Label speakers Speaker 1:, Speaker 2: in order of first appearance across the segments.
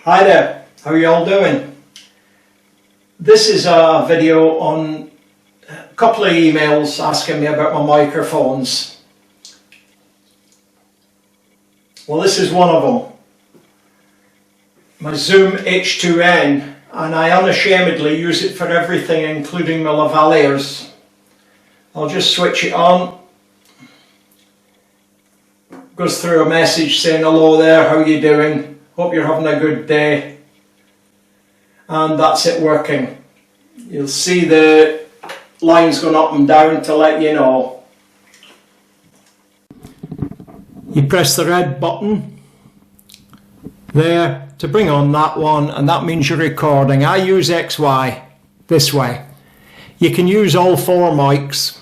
Speaker 1: Hi there, how are you all doing? This is a video on a couple of emails asking me about my microphones. Well, this is one of them. My Zoom H2n, and I unashamedly use it for everything, including my lavaliers. I'll just switch it on. Goes through a message saying hello there, how are you doing? Hope you're having a good day. And that's it working. You'll see the lines going up and down to let you know. You press the red button there to bring on that one, and that means you're recording. I use XY this way. You can use all four mics.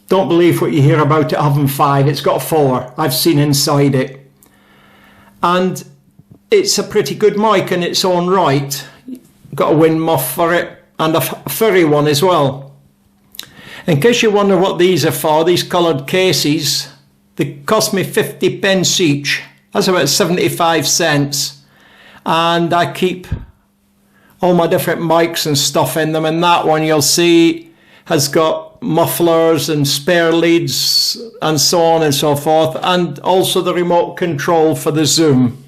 Speaker 1: Don't believe what you hear about it having five. It's got four. I've seen inside it. And it's a pretty good mic in its own right. Got a wind muff for it and a furry one as well. In case you wonder what these are for, these coloured cases, they cost me 50 pence each. That's about 75 cents. And I keep all my different mics and stuff in them, and that one you'll see has got mufflers and spare leads and so on and so forth, and also the remote control for the zoom.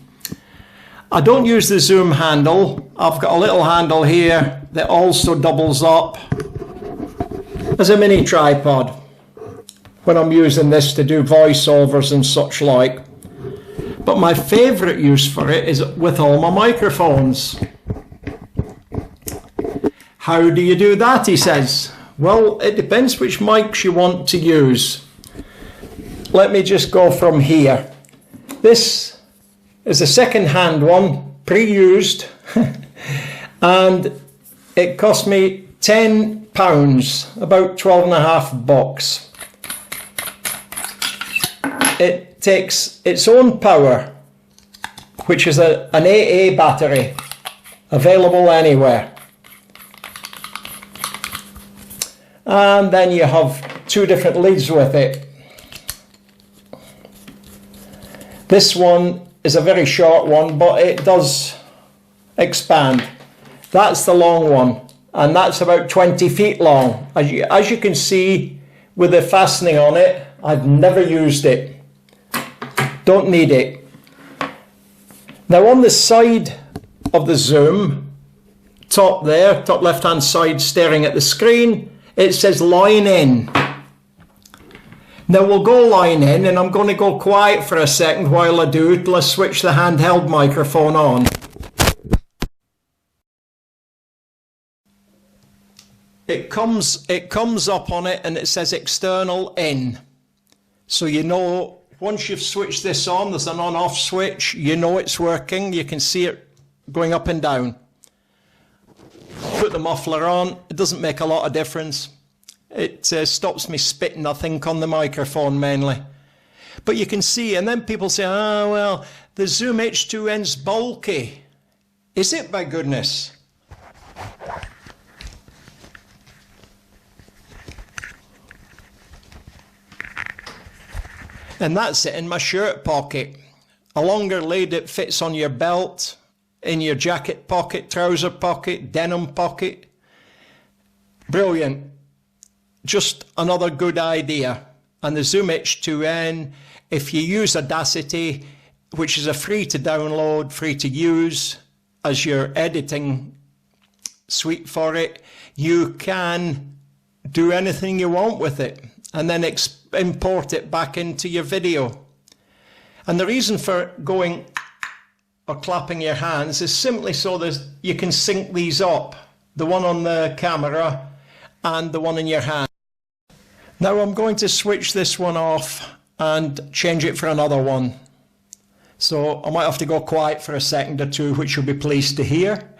Speaker 1: I don't use the zoom handle. I've got a little handle here that also doubles up as a mini tripod when I'm using this to do voiceovers and such like. But my favourite use for it is with all my microphones. How do you do that, he says? Well, it depends which mics you want to use. Let me just go from here. This is a second-hand one, pre-used, and it cost me £10, about 12.5 bucks. It takes its own power, which is an AA battery, available anywhere. And then you have two different leads with it. This one is a very short one, but it does expand. That's the long one, and that's about 20 feet long. As you can see with the fastening on it, I've never used it. Don't need it. Now on the side of the Zoom, top there, top left hand side staring at the screen, it says line in. Now we'll go line in, and I'm going to go quiet for a second while I do it till I switch the handheld microphone on. It comes up on it and it says external in. So you know once you've switched this on, there's an on-off switch, you know it's working, you can see it going up and down. Put the muffler on, it doesn't make a lot of difference. It stops me spitting, I think, on the microphone mainly. But you can see, and then people say, oh, well, the Zoom H2n's bulky. Is it, by goodness? And that's it in my shirt pocket. A longer lead that fits on your belt, in your jacket pocket, trouser pocket, denim pocket. Brilliant. Just another good idea. And the Zoom H2n, if you use Audacity, which is a free to download, free to use as your editing suite for it, you can do anything you want with it and then import it back into your video. And the reason for going or clapping your hands is simply so that you can sync these up, the one on the camera and the one in your hand. Now I'm going to switch this one off and change it for another one. So I might have to go quiet for a second or two, which you'll be pleased to hear.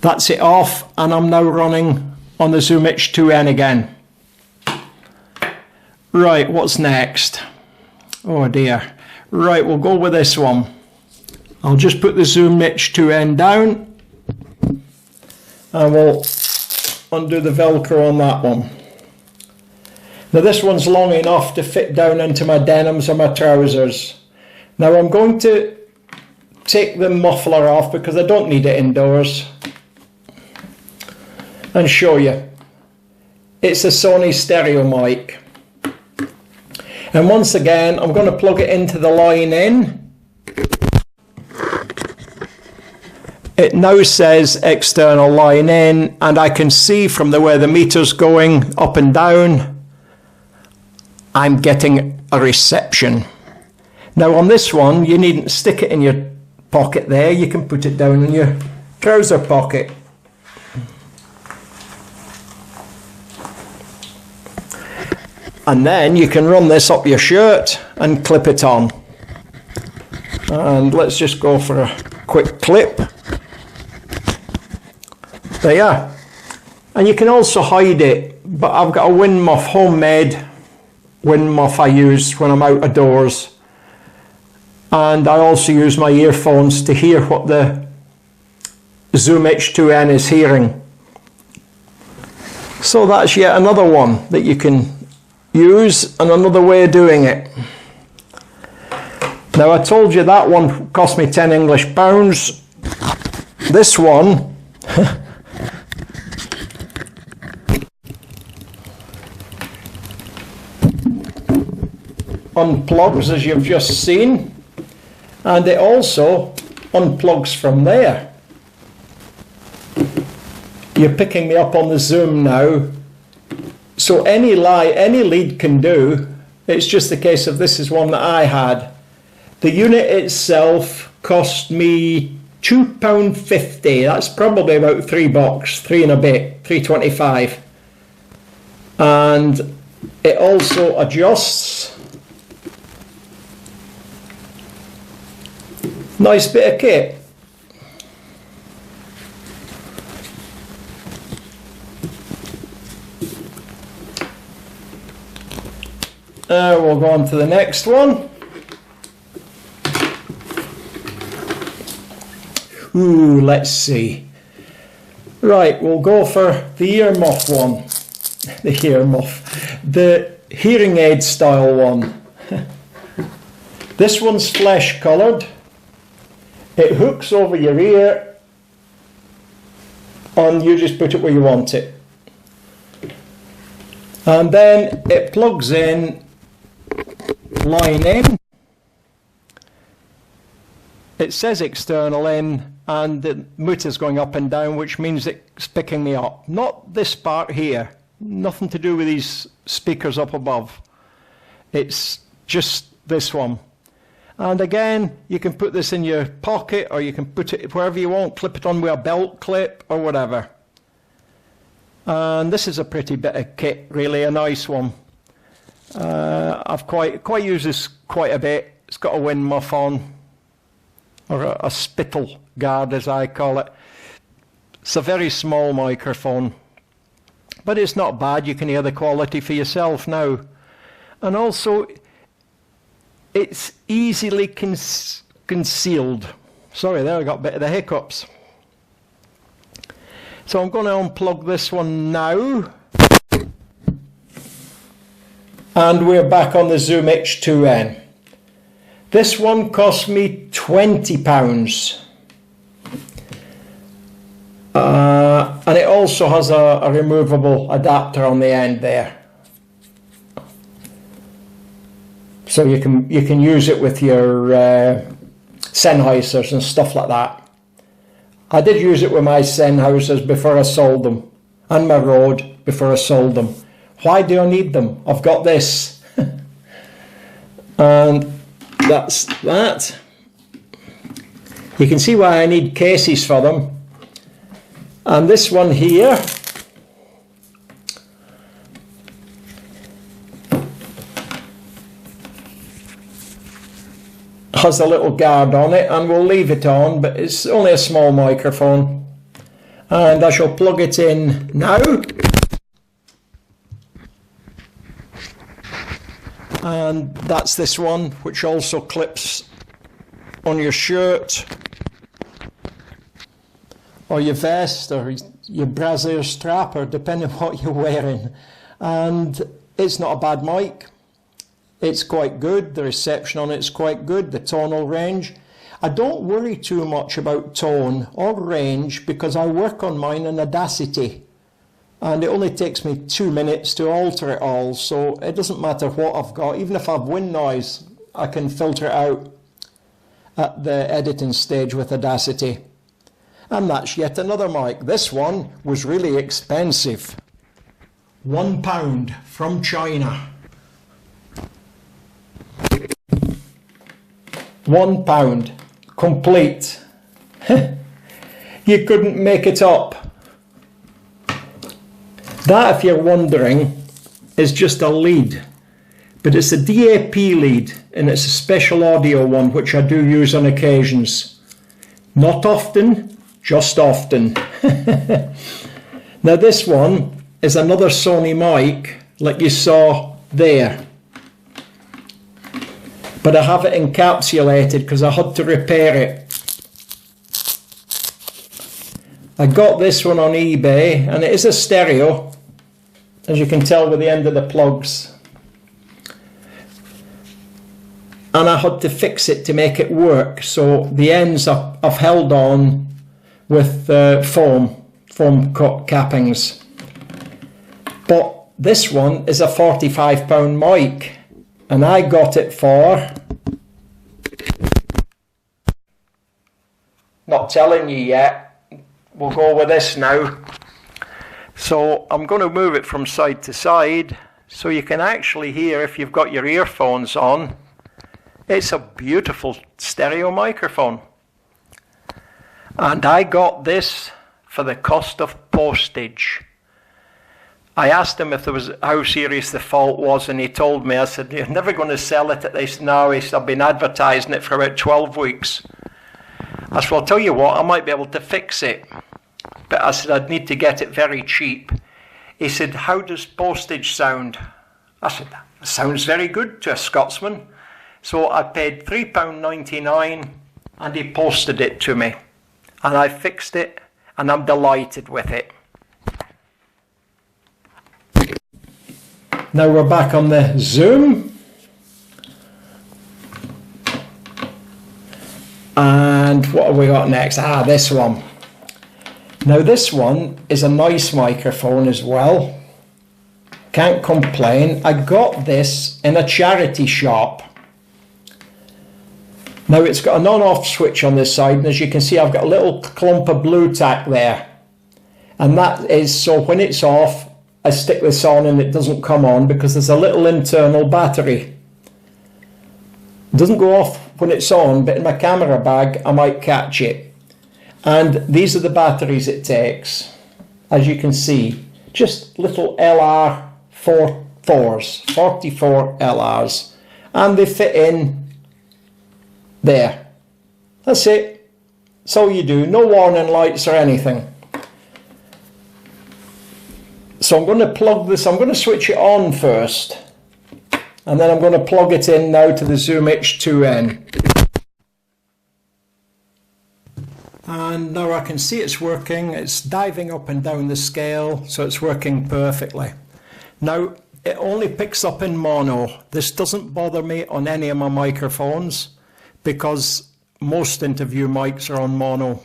Speaker 1: That's it off, and I'm now running on the Zoom H2n again. Right, what's next? Oh dear. Right, we'll go with this one. I'll just put the Zoom H2n down. And we'll undo the Velcro on that one. Now this one's long enough to fit down into my denims or my trousers. Now I'm going to take the muffler off because I don't need it indoors and show you. It's a Sony stereo mic. And once again, I'm going to plug it into the line in. It now says external line in, and I can see from the way the meter's going up and down, I'm getting a reception. Now on this one, you needn't stick it in your pocket there, you can put it down in your trouser pocket. And then you can run this up your shirt and clip it on. And let's just go for a quick clip. There you are. And you can also hide it, but I've got a wind muff, homemade wind muff I use when I'm out of doors. And I also use my earphones to hear what the Zoom H2n is hearing. So that's yet another one that you can use and another way of doing it. Now I told you that one cost me 10 English pounds. This one unplugs, as you've just seen, and it also unplugs from there. You're picking me up on the Zoom now, so any lead can do. It's just a case of this is one that I had. The unit itself cost me £2.50. That's probably about £3, 3 and a bit, 3.25. And it also adjusts. Nice bit of kit. We'll go on to the next one. Ooh, let's see. Right, we'll go for the ear muff one. The ear muff. The hearing aid style one. This one's flesh coloured. It hooks over your ear and you just put it where you want it. And then it plugs in, line in. It says external in, and the meter's going up and down, which means it's picking me up. Not this part here, nothing to do with these speakers up above. It's just this one. And again, you can put this in your pocket, or you can put it wherever you want, clip it on with a belt clip or whatever. And this is a pretty bit of kit, really, a nice one. I've quite used this quite a bit. It's got a wind muff on, or a spittle guard as I call it. It's a very small microphone, but it's not bad. You can hear the quality for yourself now. And also, it's easily concealed. Sorry, there I got a bit of the hiccups. So I'm going to unplug this one now. And we're back on the Zoom H2n. This one cost me £20. And it also has a removable adapter on the end there. So you can use it with your Sennheisers and stuff like that. I did use it with my Sennheisers before I sold them, and my Rode before I sold them. Why do I need them? I've got this. And that's that. You can see why I need cases for them. And this one here has a little guard on it, and we'll leave it on, but it's only a small microphone. And I shall plug it in now. And that's this one, which also clips on your shirt or your vest or your brassiere strap, or depending on what you're wearing. And it's not a bad mic. It's quite good. The reception on it's quite good. The tonal range. I don't worry too much about tone or range because I work on mine in Audacity. And it only takes me 2 minutes to alter it all. So it doesn't matter what I've got. Even if I have wind noise, I can filter it out at the editing stage with Audacity. And that's yet another mic. This one was really expensive. £1 from China. £1 complete. You couldn't make it up. That, if you're wondering, is just a lead, but it's a DAP lead and it's a special audio one which I do use on occasions. Not often, just often. Now this one is another Sony mic like you saw there, but I have it encapsulated because I had to repair it. I got this one on eBay and it is a stereo, as you can tell with the end of the plugs. And I had to fix it to make it work, so the ends I've held on with foam cappings. But this one is a £45 mic and I got it for, not telling you yet, we'll go with this now. So I'm going to move it from side to side so you can actually hear if you've got your earphones on. It's a beautiful stereo microphone. And I got this for the cost of postage. I asked him if there was how serious the fault was and he told me. I said, "You're never going to sell it at this now." He said, "I've been advertising it for about 12 weeks. I said, "Well, I'll tell you what, I might be able to fix it." But I said, "I'd need to get it very cheap." He said, "How does postage sound?" I said, "That sounds very good to a Scotsman." So I paid £3.99 and he posted it to me. And I fixed it and I'm delighted with it. Now we're back on the Zoom. And what have we got next? This one. Now this one is a nice microphone as well. Can't complain. I got this in a charity shop. Now it's got an on-off switch on this side, and as you can see I've got a little clump of blue tack there. And that is so when it's off, I stick this on and it doesn't come on because there's a little internal battery. It doesn't go off when it's on, but in my camera bag I might catch it. And these are the batteries it takes. As you can see, just little LR44s, 44 LRs. And they fit in there. That's it. That's all you do. No warning lights or anything. So I'm going to plug this, I'm going to switch it on first. And then I'm going to plug it in now to the Zoom H2n. And now I can see it's working. It's diving up and down the scale, so it's working perfectly. Now, it only picks up in mono. This doesn't bother me on any of my microphones because most interview mics are on mono.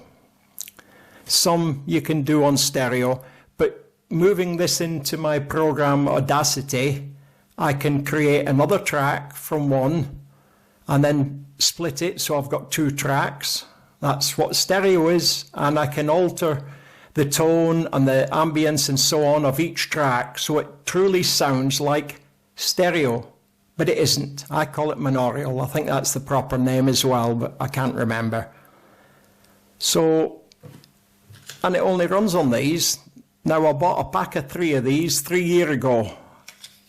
Speaker 1: Some you can do on stereo, but moving this into my program Audacity, I can create another track from one and then split it so I've got 2 tracks. That's what stereo is, and I can alter the tone and the ambience and so on of each track so it truly sounds like stereo. But it isn't. I call it monaural. I think that's the proper name as well, but I can't remember. So, and it only runs on these. Now I bought a pack of 3 of these 3 years ago.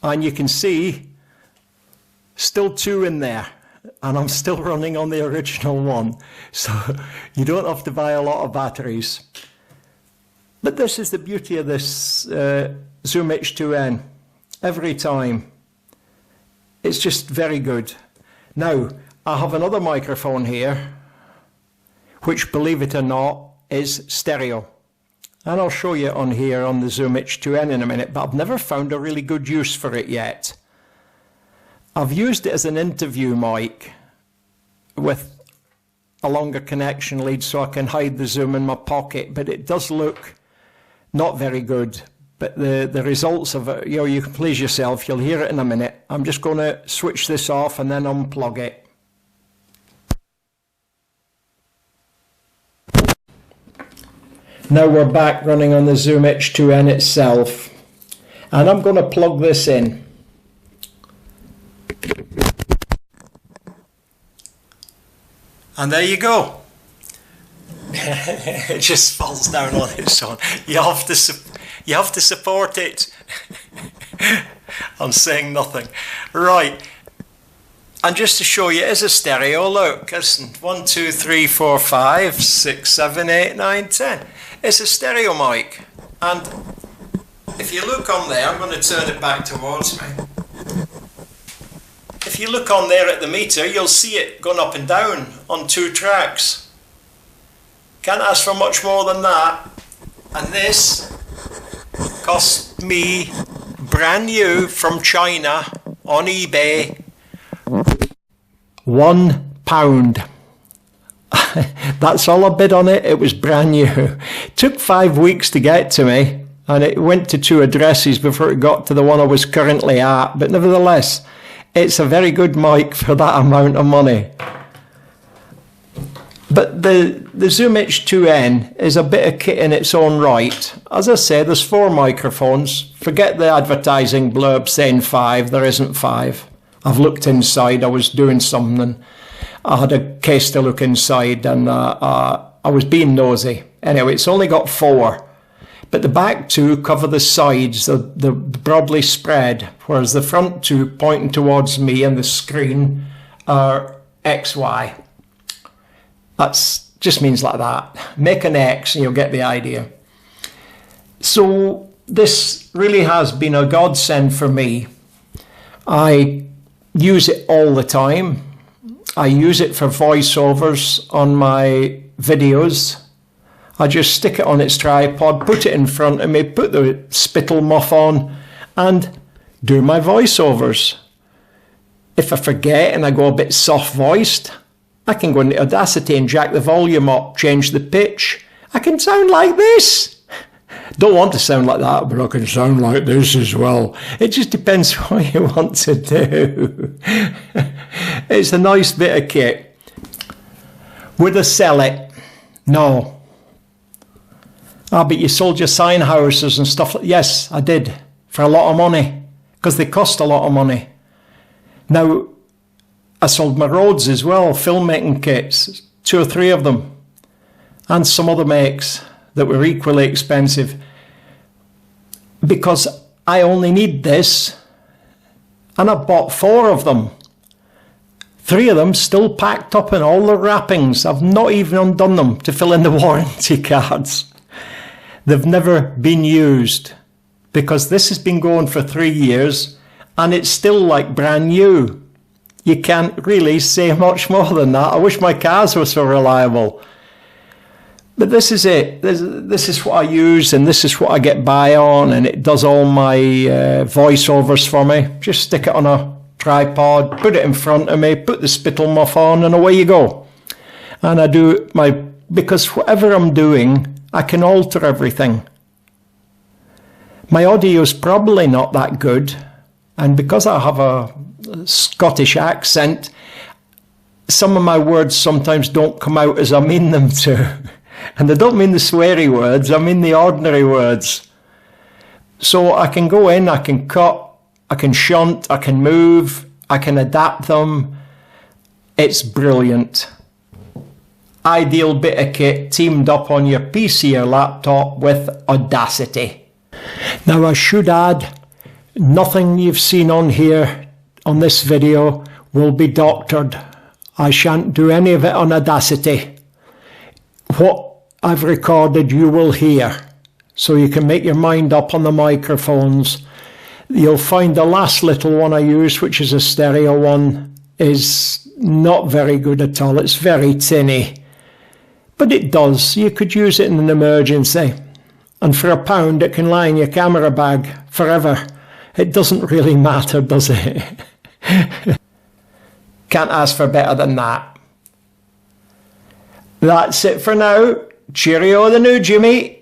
Speaker 1: And you can see, still 2 in there. And I'm still running on the original one. So you don't have to buy a lot of batteries. But this is the beauty of this Zoom H2n. Every time. It's just very good. Now, I have another microphone here, which, believe it or not, is stereo. And I'll show you on here on the Zoom H2n in a minute, but I've never found a really good use for it yet. I've used it as an interview mic with a longer connection lead so I can hide the Zoom in my pocket, but it does look not very good. But the results of it, you can please yourself, you'll hear it in a minute. I'm just going to switch this off and then unplug it. Now we're back running on the Zoom H2n itself, and I'm going to plug this in. And there you go. It just falls down on its own. You have to support it. I'm saying nothing. Right. And just to show you, it is a stereo. Look, listen. 1, 2, 3, 4, 5, 6, 7, 8, 9, 10. It's a stereo mic. And if you look on there, I'm going to turn it back towards me. If you look on there at the meter, you'll see it going up and down on 2 tracks. Can't ask for much more than that. And this cost me brand new from China on eBay £1. That's all I bid on it. It was brand new. It took 5 weeks to get to me, and it went to 2 addresses before it got to the one I was currently at. But nevertheless, it's a very good mic for that amount of money. But the Zoom H2n is a bit of kit in its own right. As I say, there's 4 microphones. Forget the advertising blurb saying 5. There isn't 5. I've looked inside. I was doing something. I had a case to look inside, and I was being nosy. Anyway, it's only got 4. But the back 2 cover the sides, the broadly spread, whereas the front 2 pointing towards me and the screen are XY. That just means like that. Make an X and you'll get the idea. So this really has been a godsend for me. I use it all the time. I use it for voiceovers on my videos. I just stick it on its tripod, put it in front of me, put the spittle muff on, and do my voiceovers. If I forget and I go a bit soft-voiced, I can go into Audacity and jack the volume up, change the pitch. I can sound like this. Don't want to sound like that, but I can sound like this as well. It just depends what you want to do. It's a nice bit of kit. Would I sell it? No. Ah, but you sold your sign houses and stuff. Yes, I did. For a lot of money. Because they cost a lot of money. Now, I sold my Rhodes as well, filmmaking kits. 2 or 3 of them. And some other makes that were equally expensive. Because I only need this. And I bought 4 of them. 3 of them still packed up in all the wrappings. I've not even undone them to fill in the warranty cards. They've never been used. Because this has been going for 3 years. And it's still like brand new. You can't really say much more than that. I wish my cars were so reliable. But this is it. This is what I use, and this is what I get by on, and it does all my voiceovers for me. Just stick it on a tripod, put it in front of me, put the spittle muff on, and away you go. And I do because whatever I'm doing, I can alter everything. My audio is probably not that good, and because I have a Scottish accent, some of my words sometimes don't come out as I mean them to. And I don't mean the sweary words, I mean the ordinary words. So I can go in, I can cut, I can shunt, I can move, I can adapt them. It's brilliant. Ideal bit of kit teamed up on your PC or laptop with Audacity. Now I should add, nothing you've seen on here on this video will be doctored. I shan't do any of it on Audacity. What I've recorded you will hear, so you can make your mind up on the microphones. You'll find the last little one I used, which is a stereo one, is not very good at all. It's very tinny, but it does. You could use it in an emergency. And for £1 it can lie in your camera bag forever. It doesn't really matter, does it? Can't ask for better than that. That's it for now. Cheerio the new Jimmy.